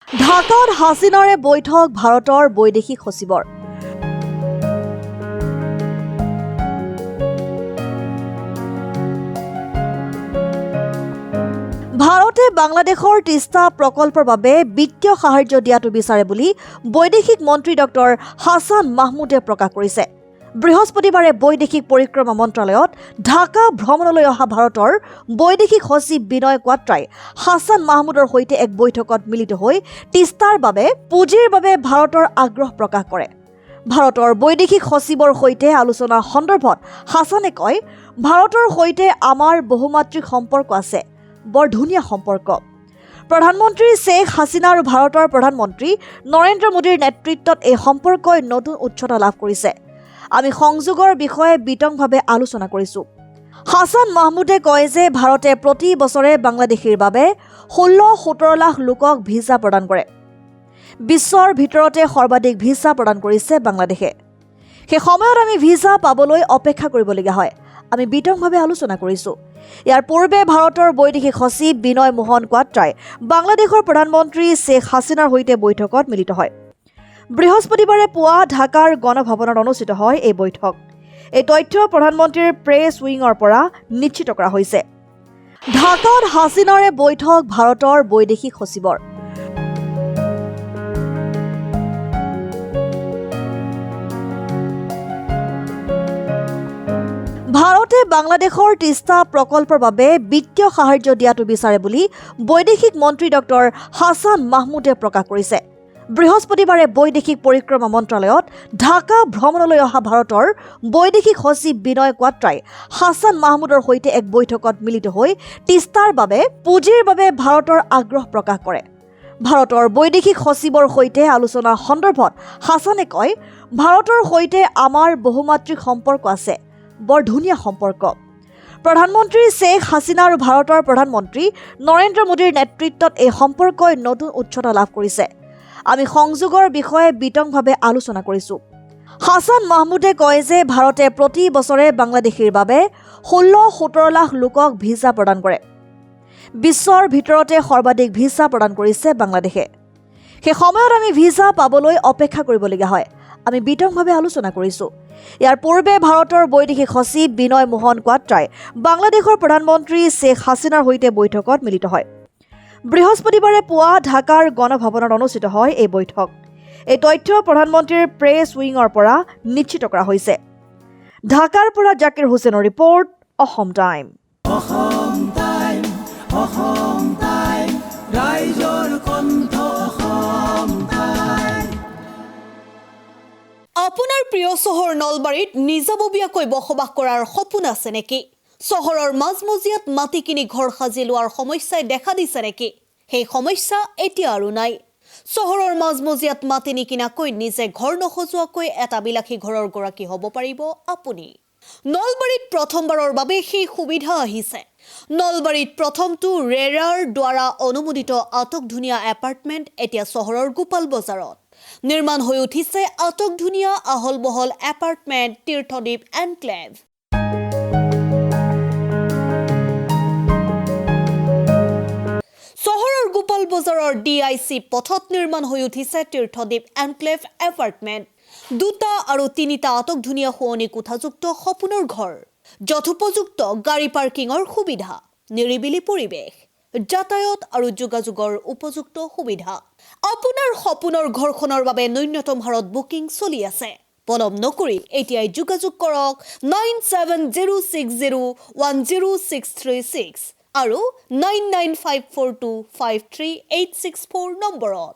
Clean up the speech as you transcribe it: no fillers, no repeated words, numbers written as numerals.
ঢাকাত হাছিনাৰে বৈঠক ভাৰতৰ বৈদেশিক সচিবৰ। ভাৰতে বাংলাদেশৰ তিস্তা প্ৰকল্পৰ বাবে বিত্তীয় সাহায্য দিয়াটো বিচাৰে বুলি বৈদেশিক মন্ত্ৰী ডক্টৰ হাছান মাহমুদে প্ৰকাশ কৰিছে। বৃহস্পতিবাৰে বৈদেশিক পৰিক্ৰমা মন্ত্ৰালয়ত ঢাকা ভ্ৰমণলৈ অহা ভাৰতৰ বৈদেশিক সচিব বিনয় কোৱাট্ৰাই হাছান মাহমুদৰ সৈতে এক বৈঠকত মিলিত হৈ তিস্তাৰ বাবে পুঁজিৰ বাবে ভাৰতৰ আগ্ৰহ প্ৰকাশ কৰে। ভাৰতৰ বৈদেশিক সচিবৰ সৈতে আলোচনা সন্দৰ্ভত হাছানে কয়, ভাৰতৰ সৈতে আমাৰ বহুমাত্ৰিক সম্পৰ্ক আছে, বৰ ধুনীয়া সম্পৰ্ক। প্ৰধানমন্ত্ৰী শ্বেখ হাছিনা আৰু ভাৰতৰ প্ৰধানমন্ত্ৰী নৰেন্দ্ৰ মোদীৰ নেতৃত্বত এই সম্পৰ্কই নতুন উচ্চতা লাভ কৰিছে। আমি সংযোগৰ বিষয়ে বিতংভাৱে আলোচনা কৰিছো। হাছান মাহমুদে কয় যে ভাৰতে প্ৰতি বছৰে বাংলাদেশীৰ বাবে 16-17 লাখ লোকক ভিছা প্ৰদান কৰে। বিশ্বৰ ভিতৰতে সৰ্বাধিক ভিছা প্ৰদান কৰিছে বাংলাদেশে। সেই সময়ত আমি ভিছা পাবলৈ অপেক্ষা কৰিবলগীয়া হয়। আমি বিতংভাৱে আলোচনা কৰিছো। ইয়াৰ পূৰ্বে ভাৰতৰ বৈদেশিক সচিব বিনয় মোহন কোৱাট্ৰাই বাংলাদেশৰ প্ৰধানমন্ত্ৰী শ্বেখ হাছিনাৰ সৈতে বৈঠকত মিলিত হয়। বৃহস্পতিবাৰে পুৱা ঢাকাৰ গণভৱনত অনুষ্ঠিত হয় এই বৈঠক। এই তথ্য প্ৰধানমন্ত্ৰীৰ প্ৰেছ উইঙৰ পৰা নিশ্চিত কৰা হৈছে। ঢাকাত হাছিনাৰে বৈঠক ভাৰতৰ বৈদেশিক সচিবৰ। ভাৰতে বাংলাদেশৰ তিস্তা প্ৰকল্পৰ বাবে বিত্তীয় সাহায্য দিয়াটো বিচাৰে বুলি বৈদেশিক মন্ত্ৰী ডক্টৰ হাছান মাহমুদে প্ৰকাশ কৰিছে। বৃহস্পতিবাৰে বৈদেশিক পৰিক্ৰমা মন্ত্ৰালয়ত ঢাকা ভ্ৰমণলৈ অহা ভাৰতৰ বৈদেশিক সচিব বিনয় কোৱাট্ৰাই হাছান মাহমুদৰ সৈতে এক বৈঠকত মিলিত হৈ তিস্তাৰ বাবে পুঁজিৰ বাবে ভাৰতৰ আগ্ৰহ প্ৰকাশ কৰে। ভাৰতৰ বৈদেশিক সচিবৰ সৈতে আলোচনা সন্দৰ্ভত হাছানে কয়, ভাৰতৰ সৈতে আমাৰ বহুমাত্ৰিক সম্পৰ্ক আছে, বৰ ধুনীয়া সম্পৰ্ক। প্ৰধানমন্ত্ৰী শ্বেখ হাছিনা আৰু ভাৰতৰ প্ৰধানমন্ত্ৰী নৰেন্দ্ৰ মোদীৰ নেতৃত্বত এই সম্পৰ্কই নতুন উচ্চতা লাভ কৰিছে। আমি সংযোগৰ বিষয়ে বিতংভাৱে আলোচনা কৰিছো। হাছান মাহমুদে কয় যে ভাৰতে প্ৰতি বছৰে বাংলাদেশীৰ বাবে 16-17 লাখ লোকক ভিছা প্ৰদান কৰে। বিশ্বৰ ভিতৰতে সৰ্বাধিক ভিছা প্ৰদান কৰিছে বাংলাদেশে। সেই সময়ত আমি ভিছা পাবলৈ অপেক্ষা কৰিবলগীয়া হয়। আমি বিতংভাৱে আলোচনা কৰিছো। ইয়াৰ পূৰ্বে ভাৰতৰ বৈদেশিক সচিব বিনয় মোহন কোৱাট্ৰাই বাংলাদেশৰ প্ৰধানমন্ত্ৰী শ্বেখ হাছিনাৰ সৈতে বৈঠকত মিলিত হয়। বৃহস্পতিবাৰে পুৱা ঢাকাৰ গণভৱনত অনুষ্ঠিত হয় এই বৈঠক। এই তথ্য প্ৰধানমন্ত্ৰীৰ প্ৰেছ উইঙৰ পৰা নিশ্চিত কৰা হৈছে। ঢাকাৰ পৰা জাকিৰ হুছেইনৰ ৰিপৰ্ট, অসম টাইম। আপোনাৰ প্ৰিয় চহৰ নলবাৰীত নিজাববীয়াকৈ বসবাস কৰাৰ সপোন আছে নেকি? চহৰৰ মাজমজিয়াত মাটি কিনি ঘৰ সাজি লোৱাৰ সমস্যাই দেখা দিছে নেকি? সেই সমস্যা এতিয়া আৰু নাই। চহৰৰ মাজমজিয়াত মাটি নিকিনাকৈ নিজে ঘৰ নসজোৱাকৈ এটা বিলাসী ঘৰৰ গৰাকী হ'ব পাৰিব আপুনি। নলবাৰীত প্ৰথমবাৰৰ বাবে সেই সুবিধা আহিছে। নলবাৰীত প্ৰথমটো ৰেৰাৰ দ্বাৰা অনুমোদিত আটকধুনীয়া এপাৰ্টমেণ্ট এতিয়া চহৰৰ গোপাল বজাৰত। নিৰ্মাণ হৈ উঠিছে আটকধুনীয়া আহল বহল এপাৰ্টমেণ্ট তীৰ্থদ্বীপ এনক্লেভ। চহৰৰ গোপাল বজাৰৰ DIC পথত নিৰ্মাণ হৈ উঠিছে তীৰ্থদ্বীপ এনক্লেভ এপাৰ্টমেণ্ট। 2টা আৰু 3টা আটকধুনীয়া শোৱনি কোঠাযুক্ত সপোনৰ ঘৰ, যথোপযুক্ত গাড়ী পাৰ্কিঙৰ সুবিধা, নিৰিবিলি পৰিৱেশ, যাতায়াত আৰু যোগাযোগৰ উপযুক্ত সুবিধা। আপোনাৰ সপোনৰ ঘৰখনৰ বাবে ন্যূনতম হাৰত বুকিং চলি আছে। পলম নকৰি এতিয়াই যোগাযোগ কৰক 9706010636 আৰু 9954253864 নম্বৰত।